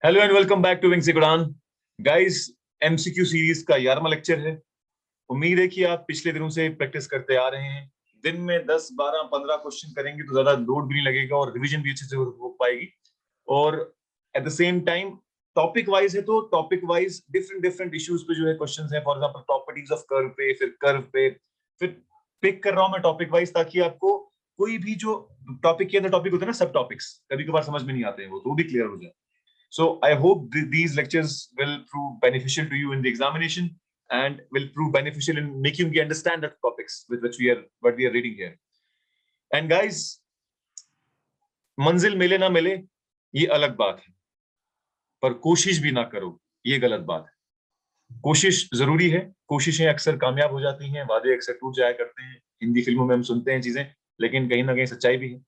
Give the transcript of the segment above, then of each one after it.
Hello and welcome back to Wings Udaan. Guys, MCQ series का 11वां lecture है। उम्मीद है कि आप पिछले दिनों से प्रैक्टिस करते आ रहे हैं। दिन में 10, 12, 15 क्वेश्चन करेंगे तो ज्यादा लोड भी नहीं लगेगा और रिवीजन भी अच्छे से हो पाएगी। और at the same time topic wise है तो topic wise different different issues पे जो है क्वेश्चंस है। For example properties of curve पे, फिर कर्व पे, फिर पिक कर रहा हूं मैं टॉपिक वाइज ताकि आपको कोई भी जो टॉपिक के अंदर टॉपिक होते हैं ना, सब टॉपिक्स कभी कभार समझ में नहीं आते हैं वो तो भी क्लियर हो जाए। So I hope these lectures will prove beneficial to you in the examination and will prove beneficial in making you understand the topics with which what we are reading here. And guys, मंजिल मिले ना मिले ये अलग बात है, पर कोशिश भी ना करो ये गलत बात है। कोशिश जरूरी है, कोशिशें अक्सर कामयाब हो जाती हैं, वादे अक्सर टूट जाया करते हैं। हिंदी फिल्मों में हम सुनते हैं चीजें, लेकिन कहीं ना कहीं सच्चाई भी है।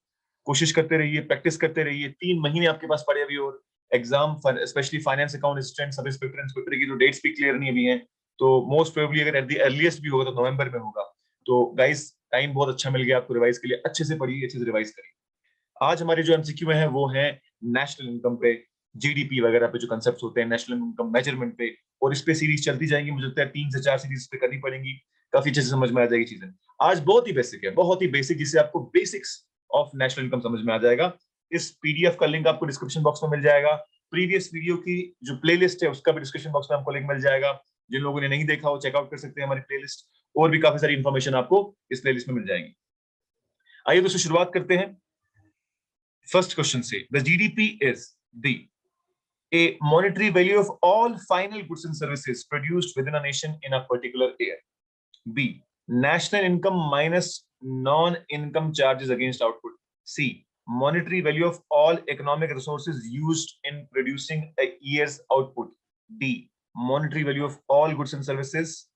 कोशिश करते रहिए, प्रैक्टिस करते रहिए। 3 महीने आपके पास पड़े अभी और exam, specially finance account assistant, sub inspector inspector की तो डेट्स भी क्लियर नहीं अभी हैं। तो मोस्ट प्रोबेबली अगर एट द अर्लीस्ट भी होगा तो नवंबर में होगा। तो गाइस, टाइम बहुत अच्छा मिल गया आपको रिवाइज के लिए। अच्छे से पढ़िए, अच्छे से रिवाइज करिए। आज हमारे जो एमसीक्यू है वो है नेशनल इनकम पे, जीडीपी वगैरह पे जो कंसेप्ट होते हैं नेशनल इनकम मेजरमेंट पे। और इस पे सीरीज चलती जाएंगी, मुझे लगता है 3 से 4 सीरीज पे करनी पड़ेंगी। काफी अच्छे से समझ में आ जाएगी चीजें। आज बहुत ही बेसिक है, बहुत ही बेसिक, जिससे आपको बेसिक्स ऑफ नेशनल इनकम समझ में आ जाएगा। इस पीडीएफ का लिंक आपको डिस्क्रिप्शन बॉक्स में मिल जाएगा। प्रीवियस वीडियो की जो प्लेलिस्ट है उसका भी डिस्क्रिप्शन बॉक्स में आपको लिंक मिल जाएगा। जिन लोगों ने नहीं देखा वो चेकआउट कर सकते हैं हमारी प्लेलिस्ट। और भी काफी सारी इंफॉर्मेशन आपको इस प्लेलिस्ट में मिल जाएगी। आइए दोस्तों, शुरुआत करते हैं फर्स्ट क्वेश्चन से। The GDP is the a monetary value of all final goods and services produced within a nation in a particular year. B, national income minus non-income charges against output. C, monetary value of all economic resources used in producing a year's output. D, monetary value of all goods and services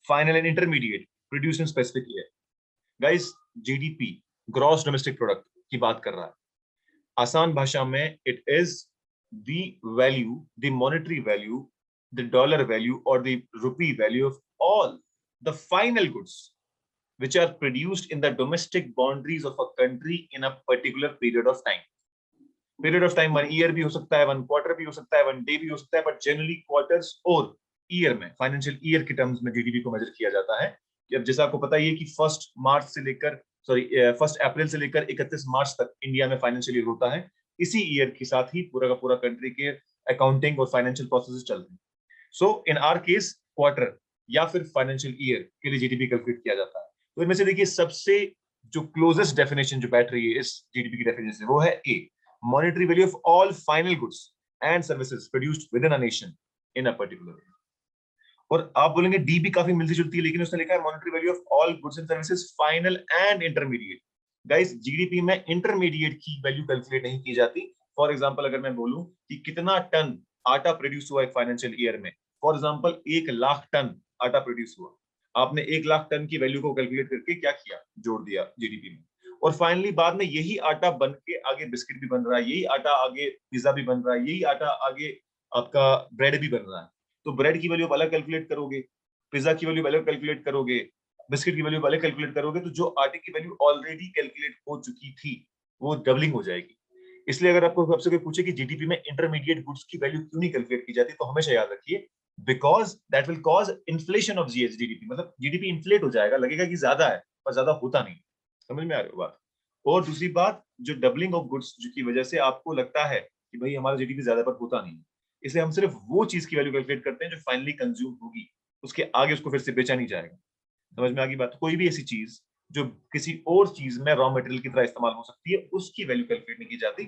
final and intermediate produced in specific year. Guys, GDP, gross domestic product की बात कर रहा है। आसान भाषा में it is the value, the monetary value, the dollar value or the rupee value of all the final goods which are produced in the domestic boundaries of a country in a particular period of time. Period of time 1 year भी हो सकता है, 1 quarter भी हो सकता है, 1 day भी हो सकता है, but generally quarters और ईयर में, फाइनेंशियल ईयर के टर्म्स में जीडीपी को मेजर किया जाता है। कि अब जैसा आपको पता ही है कि 1 अप्रैल से लेकर 31 मार्च तक इंडिया में फाइनेंशियल ईयर होता है। इसी ईयर के साथ ही पूरा का पूरा कंट्री के अकाउंटिंग और फाइनेंशियल प्रोसेस चलते हैं। सो इन आवर केस क्वार्टर या फिर फाइनेंशियल ईयर के लिए जीडीपी कैलकुलेट किया जाता है। तो इनमें से देखिए, सबसे जो क्लोजेस्ट डेफिनेशन जो बैठ रही है इस जीडीपी की डेफिनेशन से, वो है a, monetary value of all final goods and services produced within a nation in a particular. और आप बोलेंगे डी भी काफी मिलती जुलती है, लेकिन उसने लिखा है monetary value of all goods and services final and intermediate. Guys, GDP में इंटरमीडिएट की वैल्यू कैलकुलेट नहीं की जाती। फॉर एग्जांपल, अगर मैं बोलूं कि कितना टन आटा प्रोड्यूस हुआ एक फाइनेंशियल ईयर में, फॉर एग्जांपल 1 लाख टन आटा प्रोड्यूस हुआ, आपने 1 लाख टन की वैल्यू को कैलकुलेट करके क्या किया, जोड़ दिया जीडीपी में। और फाइनली बाद में यही आटा बन के आगे बिस्किट भी बन रहा है, यही आटा आगे पिज्जा भी बन रहा है, यही आटा आगे आपका ब्रेड भी बन रहा है। तो ब्रेड की वैल्यू अलग कैलकुलेट करोगे, पिज्जा की वैल्यू अलग कैलकुलेट करोगे, बिस्किट की वैल्यू अलग कैलकुलेट करोगे, तो जो आटे की वैल्यू ऑलरेडी कैलकुलेट हो चुकी थी वो डबलिंग हो जाएगी। इसलिए अगर आपको सबसे कोई पूछे कि जीडीपी में इंटरमीडिएट गुड्स की वैल्यू क्यों नहीं कैलकुलेट की जाती, तो हमेशा याद रखिए, because that will cause inflation of GDP. मतलब जीडीपी इन्फ्लेट हो जाएगा, लगेगा कि ज्यादा है पर ज्यादा होता नहीं। समझ में आ रही हो बात? और दूसरी बात, जो डबलिंग ऑफ गुड्स की वजह से आपको लगता है कि भाई हमारा जीडीपी ज्यादा पर होता नहीं, इसलिए हम सिर्फ वो चीज की वैल्यू कैलकुलेट करते हैं जो फाइनली कंज्यूम होगी, उसके आगे उसको फिर से बेचा नहीं जाएगा। समझ में आ गई बात? कोई भी ऐसी चीज जो किसी और चीज में रॉ मटेरियल की तरह इस्तेमाल हो सकती है, उसकी वैल्यू कैलकुलेट नहीं की जाती,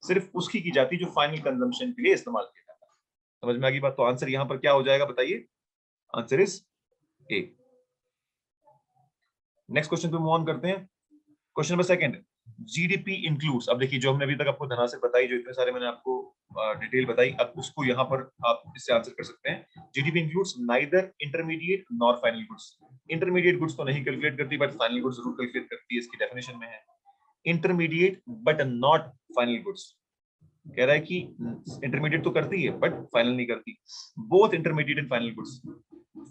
सिर्फ उसकी की जाती जो फाइनल कंजम्पशन के लिए इस्तेमाल किया जाता है। समझ में आ गई बात? तो आंसर यहां पर क्या हो जाएगा बताइए? Answer is a. Next question पे मूव ऑन करते हैं। Question number second, GDP includes. अब देखिए, जो हमने अभी तक आपको धनासर बताई, जो इतने सारे मैंने आपको डिटेल बताई, अब उसको यहाँ पर आप इससे आंसर कर सकते हैं। GDP includes neither intermediate nor final goods. Intermediate goods तो नहीं कैलकुलेट करती, बट फाइनल गुड्स जरूर कैलकुलेट करती है, इसकी डेफिनेशन में है। Intermediate but not final goods, कह रहा है कि इंटरमीडिएट तो करती है बट फाइनल नहीं करती। Both intermediate and final goods,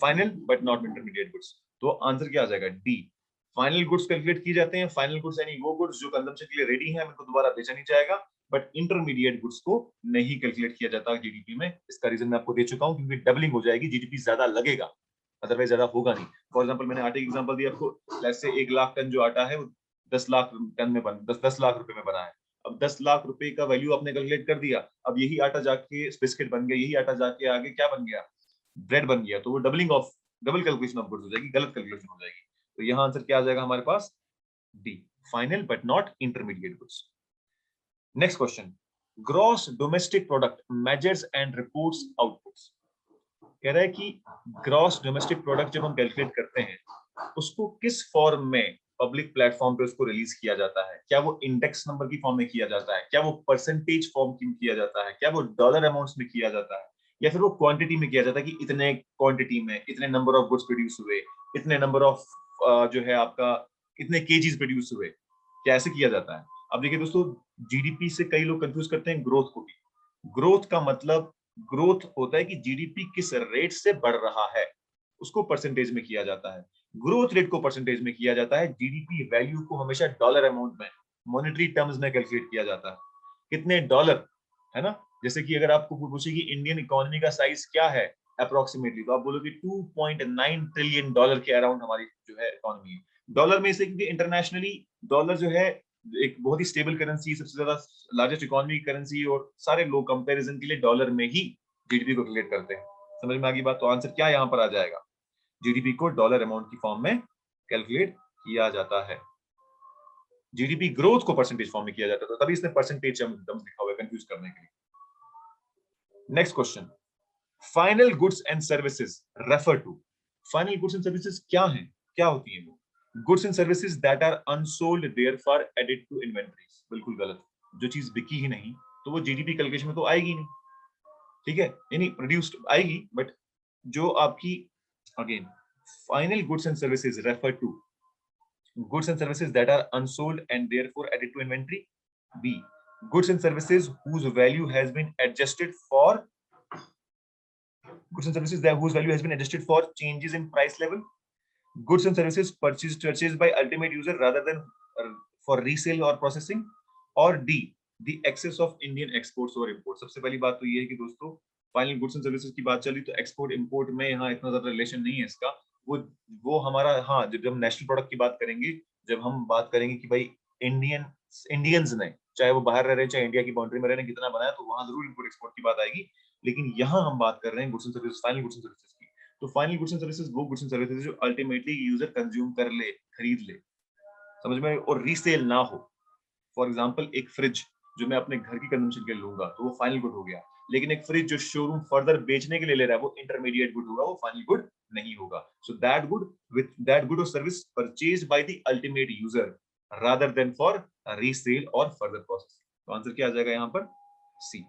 final but not intermediate goods. तो आंसर क्या आ जाएगा? डी। फाइनल गुड्स कैलकुलेट की जाते हैं। फाइनल गुड्स यानी वो गुड्स जो कंजम्पशन के लिए रेडी है, उनको दोबारा बेचा नहीं जाएगा। बट इंटरमीडिएट गुड्स को नहीं कैलकुलेट किया जाता जीडीपी में। इसका रीजन मैं आपको दे चुका हूं, क्योंकि डबलिंग हो जाएगी, जीडीपी ज्यादा लगेगा, अदरवाइज ज्यादा होगा नहीं। फॉर एग्जांपल मैंने आटे की एग्जांपल दिया आपको, लेट्स से 1 लाख टन जो आटा है वो 10 लाख टन में बन 10 लाख रुपए में बना है। अब 10 लाख रुपए का वैल्यू आपने कैलकुलेट कर दिया, अब यही आटा जाके बिस्किट बन गया, यही आटा जाके आगे क्या बन गया, ब्रेड बन गया, तो वो डबल कैलकुलेशन ऑफ गुड्स हो जाएगी, गलत कैलकुलेशन हो जाएगी। तो यहाँ आंसर क्या आ जाएगा हमारे पास, D, final but not intermediate goods. Next question, gross domestic product measures and reports outputs. कह रहा है कि ग्रॉस डोमेस्टिक प्रोडक्ट जब हम कैलकुलेट करते हैं उसको किस फॉर्म में पब्लिक प्लेटफॉर्म पे उसको रिलीज किया जाता है, क्या वो इंडेक्स नंबर की फॉर्म में किया जाता है, क्या वो परसेंटेज फॉर्म में किया जाता है, क्या वो डॉलर अमाउंट्स में किया जाता है, या फिर वो क्वांटिटी में किया जाता है कि इतने क्वांटिटी में इतने नंबर ऑफ गुड्स प्रोड्यूस हुए, इतने नंबर ऑफ जो है आपका इतने केजीज प्रोड्यूस हुए, क्या ऐसे किया जाता है। अब देखिए दोस्तों, जीडीपी से कई लोग कंफ्यूज करते हैं ग्रोथ को भी। ग्रोथ का मतलब, ग्रोथ होता है कि जीडीपी किस रेट से बढ़ रहा है, उसको परसेंटेज में किया जाता है। ग्रोथ रेट को परसेंटेज में किया जाता है, जीडीपी वैल्यू को हमेशा डॉलर अमाउंट में, मॉनेटरी टर्म्स में कैलकुलेट किया जाता है। कितने डॉलर, है ना, जैसे कि अगर आपको पूछे कि इंडियन इकोनॉमी का साइज क्या है अप्रोक्सीमेटली, तो आप बोलोगे 2.9 ट्रिलियन डॉलर के अराउंड हमारी जो है इकोनॉमी है। डॉलर में से, क्योंकि इंटरनेशनली डॉलर जो है एक बहुत ही स्टेबल करेंसी, सबसे ज्यादा लार्जेस्ट इकोनॉमिक करेंसी, और सारे लोग कंपैरिजन के लिए डॉलर में ही जीडीपी को कैलकुलेट करते हैं। समझ में आ गई बात। तो आंसर क्या यहाँ पर आ जाएगा, जीडीपी को डॉलर अमाउंट की फॉर्म में कैलकुलेट किया जाता है। जीडीपी ग्रोथ को परसेंटेज फॉर्म में किया जाता है, तभी इसने परसेंटेज टर्म्स लिखा हुआ है कंफ्यूज करने के लिए। Next question, final goods and services refer to. Final goods and services क्या हैं, क्या होती हैं वो, goods and services that are unsold therefore added to inventories. बिल्कुल गलत, जो चीज बिकी ही नहीं तो वो जीडीपी कैलकुलेशन में तो आएगी नहीं, ठीक है, यानी प्रोड्यूस्ड आएगी, बट जो आपकी, again, final goods and services refer to goods and services that are unsold and therefore added to inventory. B, goods and services whose value has been adjusted for whose value has been adjusted for changes in price level. Goods and services purchased by ultimate user rather than for resale or processing. और D, the excess of Indian exports or imports. सबसे पहली बात तो ये है कि दोस्तों, final goods and services की बात चली तो एक्सपोर्ट इंपोर्ट में यहाँ इतना ज्यादा रिलेशन नहीं है इसका। वो हमारा, हाँ, जब हम नेशनल प्रोडक्ट की बात करेंगे, जब हम बात करेंगे कि भाई इंडियंस ने, चाहे वो बाहर रह रहे हैं चाहे इंडिया की बाउंड्री में रह रहे हैं, कितना बनाया, तो वहां जरूर इंपोर्ट एक्सपोर्ट की बात आएगी। लेकिन यहाँ हम बात कर रहे हैं goods and services, final goods and services की। तो फाइनल गुड्स एंड सर्विसेज वो गुड्स एंड सर्विसेज जो अल्टीमेटली यूजर कंज्यूम कर ले, खरीद ले, समझ में, और रीसेल ना हो। फॉर एग्जांपल एक फ्रिज जो मैं अपने घर की कंजम्पशन के लिए लूंगा तो वो फाइनल गुड हो गया, लेकिन एक फ्रिज जो शोरूम फर्दर बेचने के लिए ले रहा है वो इंटरमीडिएट गुड होगा, वो फाइनल गुड नहीं होगा। सो दैट गुड और service purchased by the ultimate user rather than for resale और फर्दर प्रोसेस। तो आंसर क्या आ जाएगा यहाँ पर, C.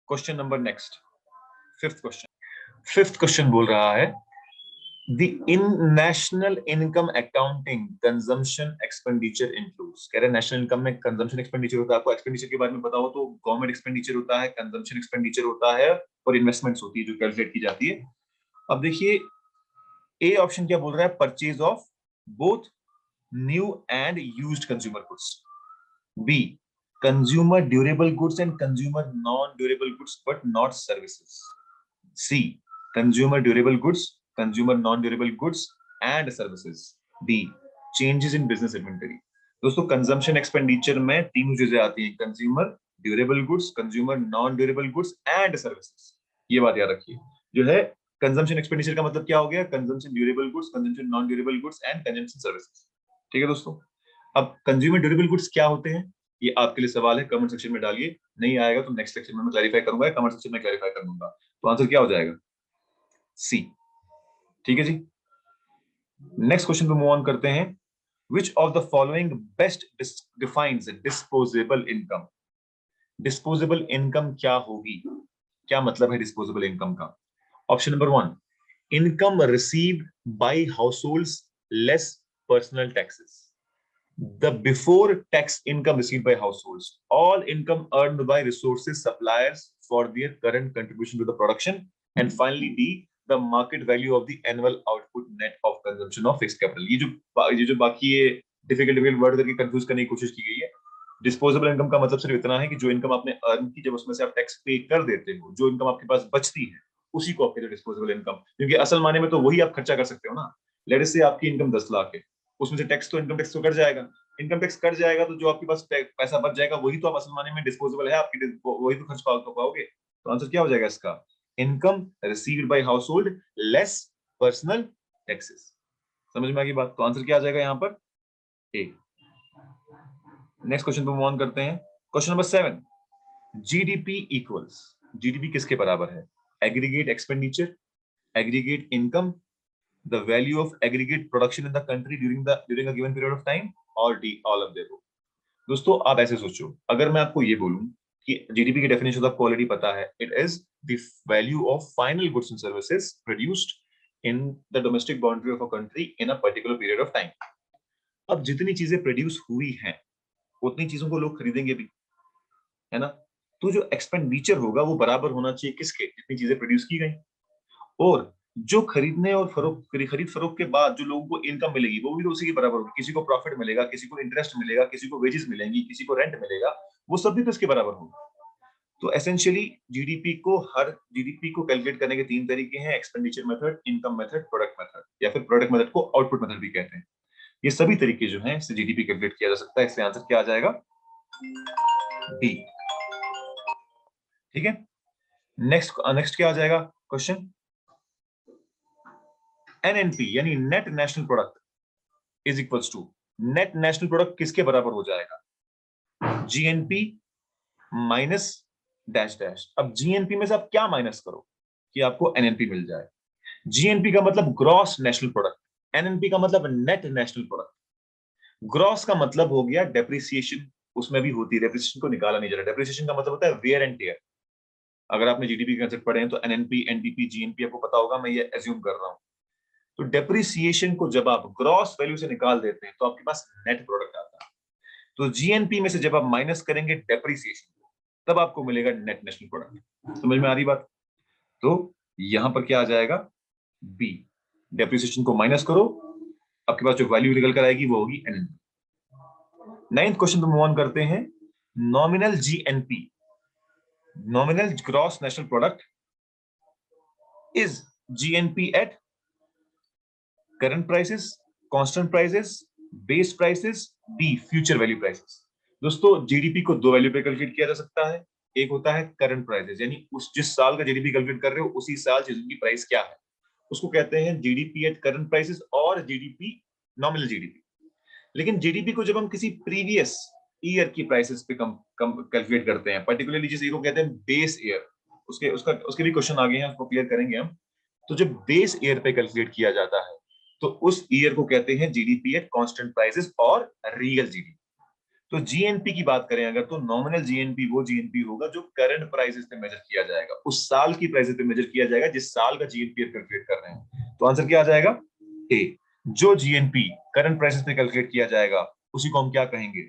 Question number next, fifth question बोल रहा है The in national income accounting consumption expenditure includes। कह रहे हैं नेशनल इनकम में कंजम्पशन एक्सपेंडिचर होता है। आपको एक्सपेंडिचर के बारे में पता हो तो गवर्नमेंट एक्सपेंडिचर होता है, कंजम्पशन एक्सपेंडिचर होता है, और इन्वेस्टमेंट्स होती है जो कैलकुलेट की जाती है। अब देखिए ए ऑप्शन क्या बोल रहा है, purchase of both new and used consumer goods. B, consumer durable goods and consumer non durable goods but not services. C, consumer durable goods, consumer non durable goods and services. D, changes in business inventory. दोस्तों consumption expenditure में तीन चीजें आती हैं, consumer durable goods, consumer non durable goods and services. ये बात याद रखिए, जो है कंजम्पशन एक्सपेंडिचर का मतलब क्या हो गया, consumption durable goods, consumption non durable goods and consumption services. ठीक है दोस्तों, अब कंज्यूमर ड्यूरेबल गुड्स क्या होते हैं, ये आपके लिए सवाल है, कमेंट सेक्शन में डालिए, नहीं आएगा तो नेक्स्ट लेक्चर में मैं क्लैरिफाई करूंगा, कमेंट सेक्शन में क्लैरिफाई कर दूंगा। तो आंसर क्या हो जाएगा, सी। ठीक है जी, नेक्स्ट क्वेश्चन पे मूव ऑन करते हैं। Which of the following best defines disposable income? Disposable income क्या होगी, क्या मतलब है disposable income का? Option number 1, income received by households less personal taxes. The before tax income received by households, all income earned by resources suppliers for their current contribution to the production, and finally D, the market value of the annual output net of consumption of fixed capital। ये जो बाकी ये difficult difficult word करके confuse करने की कोशिश की गई है। डिस्पोजेबल इनकम का मतलब सिर्फ इतना है कि जो इनकम आपने अर्न की, जब उसमें से आप टैक्स पे कर देते हो, जो इनकम आपके पास बचती है उसी को आप कहते हो डिस्पोजेबल इनकम। क्योंकि असल माने में तो वही आप खर्चा कर सकते हो ना। लेट अस से आपकी इनकम 10 लाख है, उसमें से टैक्स तो इनकम टैक्स तो कट जाएगा, इनकम टैक्स कट जाएगा तो जो आपके पास पैसा बच जाएगा वही तो आप असल माने में डिस्पोजेबल है आपकी, वही तो खर्च पाओगे। तो आंसर क्या हो जाएगा इसका? Income received by house hold less personal taxes. समझ में आ गई बात? तो आंसर क्या आ जाएगा यहाँ पर? ए। नेक्स्ट क्वेश्चन पे मूव ऑन करते हैं। Question number 7, GDP equals, GDP किसके बराबर है? Aggregate expenditure, aggregate income, the value of aggregate production in the country during a given period of time, और D all of the above. दोस्तों आप ऐसे सोचो, अगर मैं आपको ये बोलूं कि जीडीपी की डेफिनेशन आपको ऑलरेडी पता है, it is the value of final goods and services produced in the domestic boundary of a country in a particular period of time. अब जितनी चीजें प्रोड्यूस हुई हैं उतनी चीजों को लोग खरीदेंगे भी, है ना? तो जो एक्सपेंडिचर होगा वो बराबर होना चाहिए किसके? जितनी चीजें प्रोड्यूस की गई। और जो खरीदने और फरोख्त, खरीद फरोख्त के बाद जो लोगों को इनकम मिलेगी वो भी तो उसी के बराबर होगी। किसी को प्रॉफिट मिलेगा, किसी को इंटरेस्ट मिलेगा, किसी को वेजेस मिलेंगी, किसी को रेंट मिलेगा, वो सब भी तो इसके बराबर होगा। तो एसेंशियली जीडीपी को कैलकुलेट करने के 3 तरीके हैं: expenditure method, income method, product method, या फिर प्रोडक्ट मेथड को आउटपुट मेथड भी कहते हैं। ये सभी तरीके जो हैं इससे जीडीपी कैलकुलेट किया जा सकता है। इसलिए आंसर क्या आ जाएगा? डी। ठीक है। नेक्स्ट क्या आ जाएगा क्वेश्चन? एनएनपी यानी net national product is equals to, net national product किसके बराबर हो जाएगा? GNP minus dash dash. अब जीएनपी में से आप क्या माइनस करो कि आपको एनएनपी मिल जाए? जीएनपी का मतलब ग्रॉस नेशनल प्रोडक्ट, एनएनपी का मतलब नेट नेशनल प्रोडक्ट। ग्रॉस का मतलब हो गया डेप्रिसिएशन, उसमें भी होती है, डेप्रिसिएशन को निकाला नहीं जा रहा। डेप्रिसिएशन का मतलब होता है वेयर एंड टेयर। अगर आपने जीडीपी के कंसेप्ट पढ़े हैं तो एनएनपी, एनडीपी, जीएनपी आपको पता होगा, मैं ये एज्यूम कर रहा हूं। तो डेप्रिसिएशन को जब आप ग्रॉस वैल्यू से निकाल देते हैं तो आपके पास नेट प्रोडक्ट आता है। तो जीएनपी में से जब आप माइनस करेंगे डेप्रिसिएशन को, तब आपको मिलेगा नेट नेशनल प्रोडक्ट। समझ में आ रही बात? तो यहां पर क्या आ जाएगा? बी। डेप्रिसिएशन को माइनस करो, आपके पास जो वैल्यू निकल कर आएगी वो होगी एनएनपी। 9th क्वेश्चन पे मूव ऑन करते हैं। Nominal GNP, nominal gross national product, is GNP at current prices, constant prices, base prices, D future value prices. दोस्तों जीडीपी को 2 वैल्यू पे कैलकुलेट किया जा सकता है। एक होता है करंट प्राइसेस, यानी उस जिस साल का जीडीपी कैलकुलेट कर रहे हो उसी साल चीजों की प्राइस क्या है, उसको कहते हैं जीडीपी एट करंट प्राइसेस और जीडीपी, नॉमिनल जीडीपी। लेकिन जीडीपी को जब हम किसी प्रीवियस ईयर की प्राइसेस पे कम कैलकुलेट करते हैं, पर्टिकुलरली जिस को कहते हैं बेस ईयर, उसके भी क्वेश्चन आ गए हैं, उसको क्लियर करेंगे हम। तो जब बेस ईयर पे कैलकुलेट किया जाता है तो उस ईयर को कहते हैं जीडीपी एट कांस्टेंट प्राइसेस और रियल जीडीपी। तो जीएनपी की बात करें अगर, तो नॉमिनल जीएनपी वो जीएनपी होगा जो करंट प्राइसेस पे मेजर किया जाएगा, उस साल की प्राइसेस पे मेजर किया जाएगा जिस साल का जीएनपी कैलकुलेट कर रहे हैं। तो आंसर क्या आ जाएगा? ए। जो जीएनपी करंट प्राइसेस पे कैलकुलेट किया जाएगा उसी को हम क्या कहेंगे?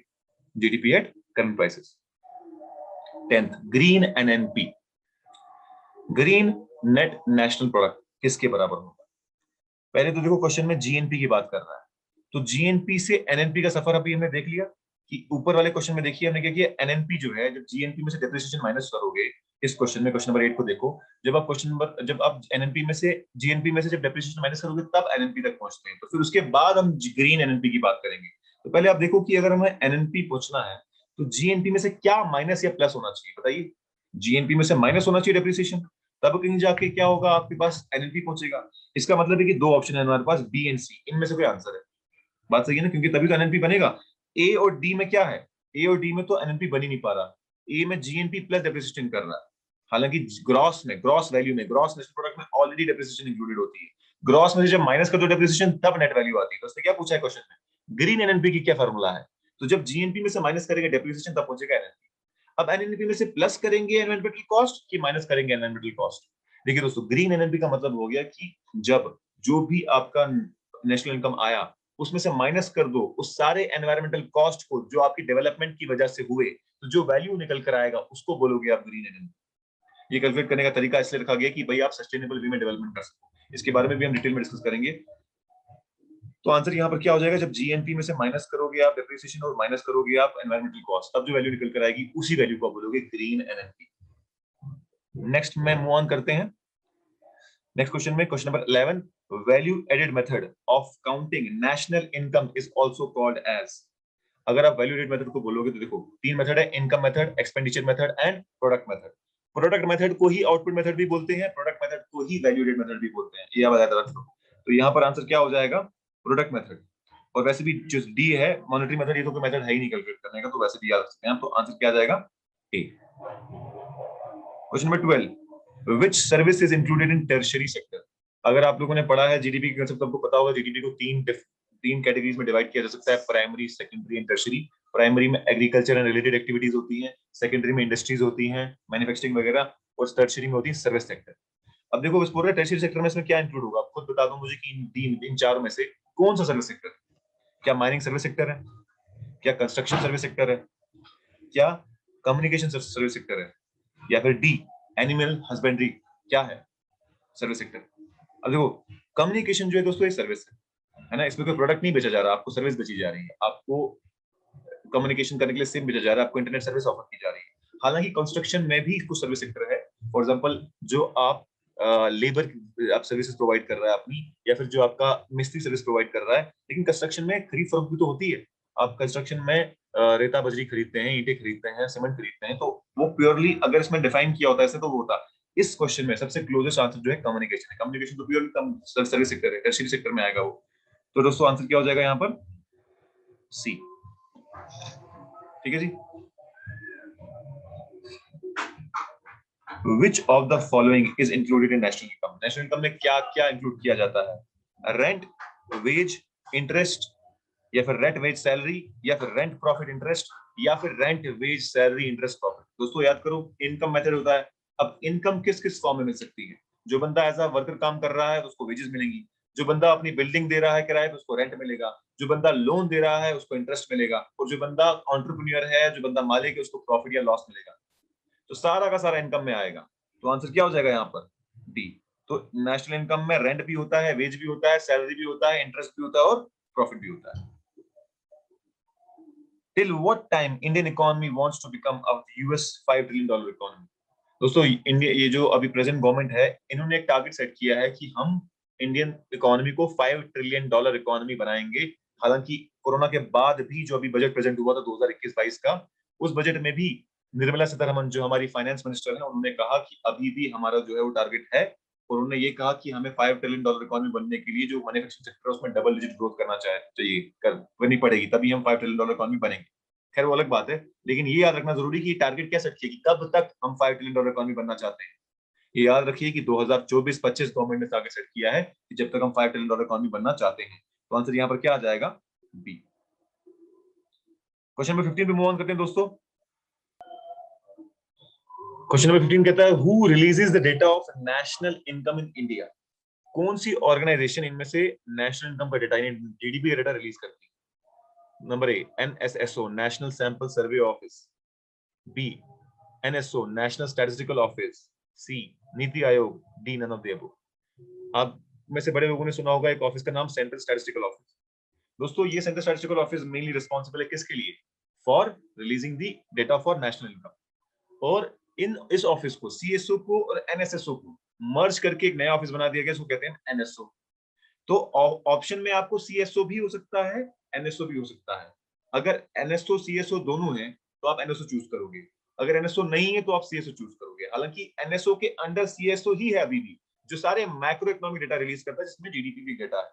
GDP at current prices. 10th, green NNP, green net national product किसके बराबर होगा? पहले तो देखो क्वेश्चन में जीएनपी की बात कर रहा है, तो जीएनपी से एनएनपी का सफर अभी हमने देख लिया कि ऊपर वाले क्वेश्चन में देखिए हमने क्या किया, एनएनपी जो है जब जीएनपी में से डेप्रिसिएशन माइनस करोगे, इस क्वेश्चन में क्वेश्चन नंबर 8 को देखो, जब आप एनएनपी में से जीएनपी में से जब डेप्रिसिएशन माइनस करोगे तब एनएनपी तक पहुंचते हैं। तो फिर उसके बाद हम ग्रीन एनएनपी की बात करेंगे। तो पहले आप देखो कि अगर हमें एनएनपी पूछना है तो जीएनपी में से क्या माइनस या प्लस होना चाहिए, बताइए। जीएनपी में से माइनस होना चाहिए डेप्रिसिएशन, तब कहीं जाके क्या होगा, आपके पास एनएनपी पहुंचेगा। इसका मतलब है कि 2 ऑप्शन है हमारे पास, बी एंड सी, इनमें से कोई आंसर है। बात सही है ना, क्योंकि तभी तो एनएनपी बनेगा। ए और डी में क्या है? ए और डी में तो एनएनपी बन ही नहीं पा रहा। ए में जीएनपी प्लस डेप्रिसिएशन कर रहा है, हालांकि ग्रॉस वैल्यू में, ग्रॉस नेशनल प्रोडक्ट में ऑलरेडी डेप्रिसिएशन इंक्लूडेड होती है। ग्रॉस में से जब माइनस कर दो डेप्रिसिएशन तब नेट वैल्यू आती है। तो उसने क्या पूछा है क्वेश्चन में? ग्रीन एनएनपी की क्या फॉर्मूला है? तो जब जीएनपी में से माइनस करेंगे डेप्रिसिएशन तब पहुंचेगा एनएनपी। अब एनएनपी में से प्लस करेंगे एनवायरमेंटल कॉस्ट कि माइनस करेंगे एनवायरमेंटल कॉस्ट? देखिए दोस्तों, ग्रीन एनएनपी का मतलब हो गया कि जब जो भी आपका नेशनल इनकम आया उसमें से माइनस कर दो उस सारे एनवायरमेंटल कॉस्ट को जो आपकी डेवलपमेंट की वजह से हुए, तो जो वैल्यू निकल कर आएगा उसको बोलोगे आप ग्रीन एनर्जी। ये कैलकुलेट करने का तरीका इसलिए रखा गया कि भाई आप सस्टेनेबल वे में डेवलपमेंट कर सको। इसके बारे में भी हम डिटेल में डिस्कस करेंगे। तो आंसर यहाँ पर क्या हो जाएगा, जब जीएनपी में से माइनस करोगे आप डेप्रिसिएशन और माइनस करोगे आप एनवायरमेंटल कॉस्ट, तब जो वैल्यू निकल कर आएगी उसी वैल्यू को आप बोलोगे ग्रीन एनएनपी। नेक्स्ट में मूव ऑन करते हैं नेक्स्ट क्वेश्चन में, question number 11, value added method of counting national income is also called as. अगर आप वैल्यू एडेड मेथड को बोलोगे तो देखो तीन मेथड है, income method, expenditure method and product method. Product method को ही आउटपुट मेथड भी बोलते हैं, प्रोडक्ट मेथड को ही वैल्यू एडेड मेथड भी बोलते हैं, ये आप याद रख लो। तो यहाँ पर आंसर क्या हो जाएगा, प्रोडक्ट मेथड। और वैसे भी जो डी है मॉनेटरी मेथड, ये तो कोई मेथड है ही नहीं कैलकुलेट करने का, तो वैसे भी याद रख सकते हैं, तो आंसर क्या आ जाएगा, A. Question number 12, which service is included in tertiary sector. अगर आप लोगों ने पढ़ा है जीडीपी के कंसेप्ट, आपको पता होगा जीडीपी को तीन कैटेगरीज में डिवाइड किया जा सकता है, primary, secondary and tertiary. Primary में एग्रीकल्चर एंड रिलेटेड एक्टिविटीज होती हैं, सेकेंडरी में इंडस्ट्रीज होती हैं, मैन्युफैक्चरिंग वगैरह, और टर्शियरी में होती है सर्विस सेक्टर। अब देखो इस पूरे टर्शियरी सेक्टर में इसमें क्या इंक्लूड होगा, आप खुद बता दो मुझे कि इन चारों में से कौन सा सर्विस सेक्टर है। क्या माइनिंग सर्विस सेक्टर है, क्या कंस्ट्रक्शन सर्विस सेक्टर है, क्या कम्युनिकेशन सर्विस सेक्टर है, या फिर डी एनिमल हस्बेंड्री क्या है सर्विस सेक्टर। अब देखो कम्युनिकेशन जो है दोस्तों, ये सर्विस है ना, इसमें कोई प्रोडक्ट नहीं बेचा जा रहा, आपको सर्विस बेची जा रही है, आपको कम्युनिकेशन करने के लिए सिम बेचा जा रहा है, आपको इंटरनेट सर्विस ऑफर की जा रही है। हालांकि कंस्ट्रक्शन में भी कुछ सर्विस सेक्टर है, फॉर एग्जांपल जो आप लेबर आप सर्विसेज प्रोवाइड कर रहा है अपनी, या फिर जो आपका मिस्त्री सर्विस प्रोवाइड कर रहा है, लेकिन कंस्ट्रक्शन में खरीद फरोख्त भी तो होती है। आप कंस्ट्रक्शन में रेता बजरी खरीदते हैं, ईंटें खरीदते हैं, सीमेंट खरीदते हैं, तो वो प्योरली अगर इसमें डिफाइन किया होता है ऐसे तो वो होता। इस क्वेश्चन में सबसे क्लोजेस्ट आंसर जो है कम्युनिकेशन है। कम्युनिकेशन तो प्योरली सर्विस सेक्टर है, टर्शियरी सेक्टर में आएगा वो। तो दोस्तों आंसर क्या हो जाएगा यहाँ पर, सी। ठीक है जी। Which of the following is included in national income? National income में क्या क्या इंक्लूड किया जाता है, रेंट, वेज, इंटरेस्ट, या फिर रेंट वेज सैलरी, या फिर रेंट प्रॉफिट इंटरेस्ट, या फिर rent wage salary interest profit. दोस्तों याद करो इनकम मेथड होता है। अब इनकम किस किस फॉर्म में मिल सकती है, जो बंदा एज अ वर्कर काम कर रहा है तो उसको वेजेस मिलेंगी, जो बंदा अपनी बिल्डिंग दे रहा है किराए पे उसको रेंट मिलेगा, जो बंदा लोन दे रहा है उसको इंटरेस्ट मिलेगा, और जो बंदा एंटरप्रेन्योर है, जो बंदा मालिक है, उसको प्रॉफिट या लॉस मिलेगा। तो सारा का सारा इनकम में आएगा। तो आंसर क्या हो जाएगा यहाँ पर, डी। तो नेशनल इनकम में रेंट भी होता है, वेज भी होता है, सैलरी भी होता है, इंटरेस्ट भी होता है, और प्रॉफिट भी होता है। Till what time Indian economy wants to become a US $5 trillion economy. दोस्तों इंडिया, ये जो अभी प्रेजेंट गवर्नमेंट है, इन्होंने एक टारगेट सेट किया है कि हम इंडियन इकोनॉमी को $5 ट्रिलियन इकोनॉमी बनाएंगे। हालांकि कोरोना के बाद भी जो अभी बजट प्रेजेंट हुआ था 2021-22 का, उस बजट में भी निर्मला सीतारमन जो हमारी फाइनेंस मिनिस्टर है, उन्होंने कहा कि अभी भी हमारा जो है वो टारगेट है, और उन्होंने ये कहा कि हमें $5 ट्रिलियन इकोनॉमी बनने के लिए जो मैन्युफैक्चरिंग सेक्टर है उसमें डबल डिजिट ग्रोथ करना चाहिए, करनी पड़ेगी, तभी हम $5 ट्रिलियन इकोनॉमी बनेंगे। खैर वो अलग बात है, लेकिन ये याद रखना जरूरी कि टारगेट क्या सेट किया कि कब तक हम $5 ट्रिलियन इकोनॉमी बनना चाहते हैं। ये याद रखिए कि 2024-25 गवर्नमेंट ने टारगेट सेट किया है कि जब तक हम $5 ट्रिलियन इकोनॉमी बनना चाहते हैं। तो आंसर यहाँ पर क्या आ जाएगा, बी। क्वेश्चन नंबर 15 पे मूव ऑन करते हैं दोस्तों। क्वेश्चन नंबर 15 कहता है, who releases the data of national income in India. कौन सी ऑर्गेनाइजेशन इनमें से नेशनल इनकम का डेटा, जीडीपी का डेटा रिलीज करती है। Number A NSSO, national sample survey office, B NSO, national statistical office, C NITI Aayog, D none of the above. आप में से बड़े लोगों ने सुना होगा एक ऑफिस का नाम सेंट्रल स्टैटिस्टिकल ऑफिस। दोस्तों ये central statistical office mainly responsible है किसके लिए, for releasing the data for national income. और इस ऑफिस को, सीएसओ को और एनएसएसओ को मर्ज करके एक नया ऑफिस बना दिया गया, इसको कहते हैं एनएसओ। तो ऑप्शन में आपको सीएसओ भी हो सकता है, एनएसओ भी हो सकता है। अगर एनएसओ सीएसओ दोनों हैं तो आप एनएसओ चूज करोगे, अगर एनएसओ नहीं है तो आप सीएसओ चूज करोगे। हालांकि एनएसओ के अंडर सीएसओ ही है अभी भी, जो सारे मैक्रो इकोनॉमिक डेटा रिलीज करता है, जिसमें जीडीपी भी डेटा है।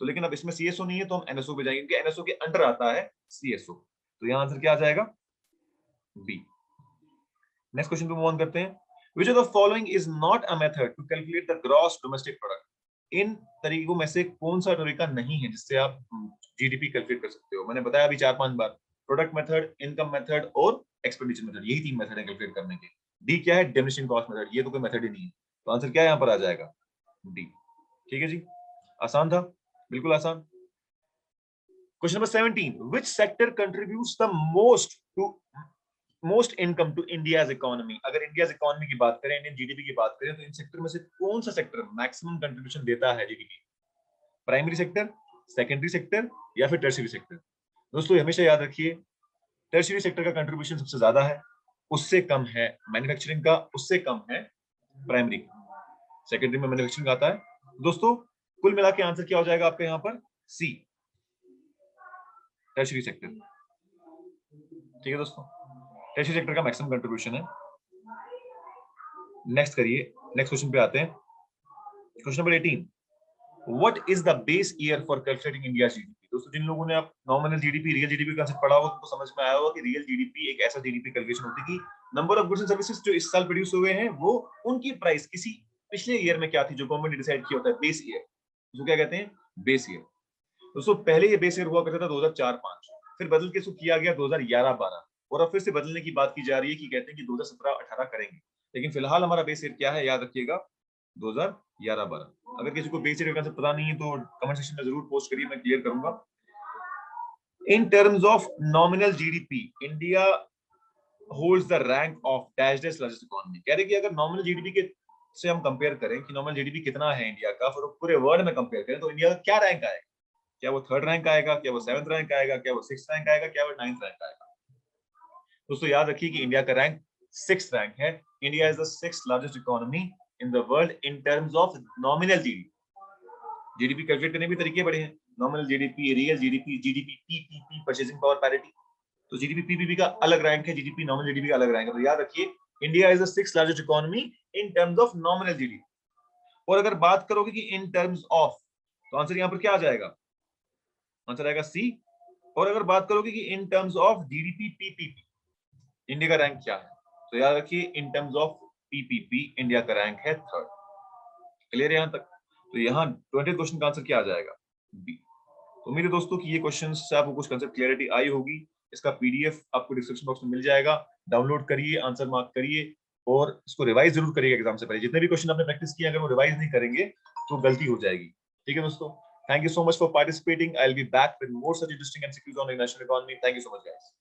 तो लेकिन अब इसमें सीएसओ नहीं है तो हम एनएसओ पे जाएंगे, क्योंकि एनएसओ के अंडर आता है सीएसओ। तो यहाँ आंसर क्या आ जाएगा, बी। नेक्स्ट क्वेश्चन पे मूव ऑन करते हैं। Which of the following is not a method to calculate the gross domestic product? इन तरीकों में से कौन सा तरीका नहीं है जिससे आप जीडीपी कैलकुलेट कर सकते हो। मैंने बताया अभी 4-5 बार, प्रोडक्ट मेथड, इनकम मेथड और एक्सपेंडिचर मेथड, यही 3 मेथड है कैलकुलेट करने के। डी क्या है, डिमिनिशिंग कॉस्ट मेथड, ये तो कोई मेथड ही नहीं है। तो आंसर क्या यहाँ पर आ जाएगा, डी। ठीक है जी, आसान था, बिल्कुल आसान। Question number 17, which sector contributes the most income to India's economy? अगर इंडियाज इकोनॉमी की बात करें, इंडियन जीडीपी की बात करें, तो इन सेक्टर में से कौन सा सेक्टर मैक्सिमम कंट्रीब्यूशन देता है GDP, primary sector, secondary sector या फिर टर्शियरी सेक्टर। दोस्तों हमेशा याद रखिए, टर्शियरी सेक्टर का कंट्रीब्यूशन सबसे ज्यादा है, उससे कम है मैन्युफैक्चरिंग का, उससे कम है प्राइमरी का, सेकेंडरी में मैन्युफैक्चरिंग आता है। दोस्तों कुल मिला के आंसर क्या हो जाएगा आपका यहाँ पर? सी, टर्शियरी सेक्टर। ठीक है दोस्तों, टर्शियरी सेक्टर का मैक्सिमम कंट्रीब्यूशन है। नेक्स्ट करिए, नेक्स्ट क्वेश्चन पे आते हैं। Question number 18, what is the base year for calculating India GDP? दोस्तों जिन लोगों ने आप नॉमिनल जीडीपी, रियल जीडीपी का पढ़ा होगा उनको समझ में आया होगा कि रियल जीडीपी एक ऐसा जीडीपी कैलकुलेशन होती है कि number of goods and services जो इस साल प्रोड्यूस हुए हैं वो उनकी प्राइस किसी पिछले ईयर में क्या थी, जो गवर्नमेंट ने डिसाइड किया होता है, बेस ईयर, जो क्या कहते हैं, बेस ईयर। दोस्तों पहले ये बेस ईयर हुआ करता था 2004-5, फिर बदल के इसको किया गया 2011-12, और अब फिर से बदलने की बात की जा रही है कि कहते हैं कि 2017-18 करेंगे, लेकिन फिलहाल हमारा बेस ईयर क्या है, याद रखिएगा 2011-12। अगर किसी को बेस ईयर का आंसर पता नहीं है तो कमेंट सेक्शन में जरूर पोस्ट करिए, मैं क्लियर करूंगा। In terms of nominal GDP, India holds the rank of dash dash largest economy. कह रहे कि अगर नॉमिनल जीडीपी के से हम कंपेयर करें कि नॉमिनल जीडीपी कितना है इंडिया का, फिर पूरे वर्ल्ड में कंपेयर करें तो इंडिया का क्या रैंक आएगा? क्या वो 3rd रैंक आएगा, क्या वो 7th रैंक आएगा, क्या वो 6th रैंक आएगा, क्या वो 9th रैंक आएगा? दोस्तों याद रखिए कि इंडिया का रैंक 6th रैंक है। India is the 6th largest economy in the world in terms of nominal GDP. GDP calculate करने के तरीके बड़े हैं, nominal GDP, real GDP, GDP PPP, purchasing power parity. तो जीडीपी पीपीपी का अलग रैंक है, जीडीपी नॉमिनल जीडीपी का अलग रैंक है। तो याद रखिए India is the 6th largest economy in terms of nominal GDP. और अगर बात करोगे कि इन टर्म्स ऑफ, तो आंसर यहां पर क्या आ जाएगा? आंसर आएगा सी। और अगर बात करोगे कि in terms of GDP PPP, India का रैंक क्या है, तो याद रखिए in terms of PPP India का रैंक है 3rd। क्लियर है यहां तक? तो यहां 20 क्वेश्चन का आंसर क्या आ जाएगा? बी। तो उम्मीद है दोस्तों कि ये क्वेश्चन से आपको कुछ कंसेप्ट क्लैरिटी आई होगी। इसका पीडीएफ आपको डिस्क्रिप्शन बॉक्स में मिल जाएगा, डाउनलोड करिए, आंसर मार्क करिए और इसको रिवाइज जरूर करिएगा एग्जाम से पहले। जितने भी क्वेश्चन आपने प्रैक्टिस किए अगर वो रिवाइज नहीं करेंगे तो गलती हो जाएगी। ठीक है दोस्तों, thank you so much for participating. I will be back with more such interesting MCQs on international economy. Thank you so much guys.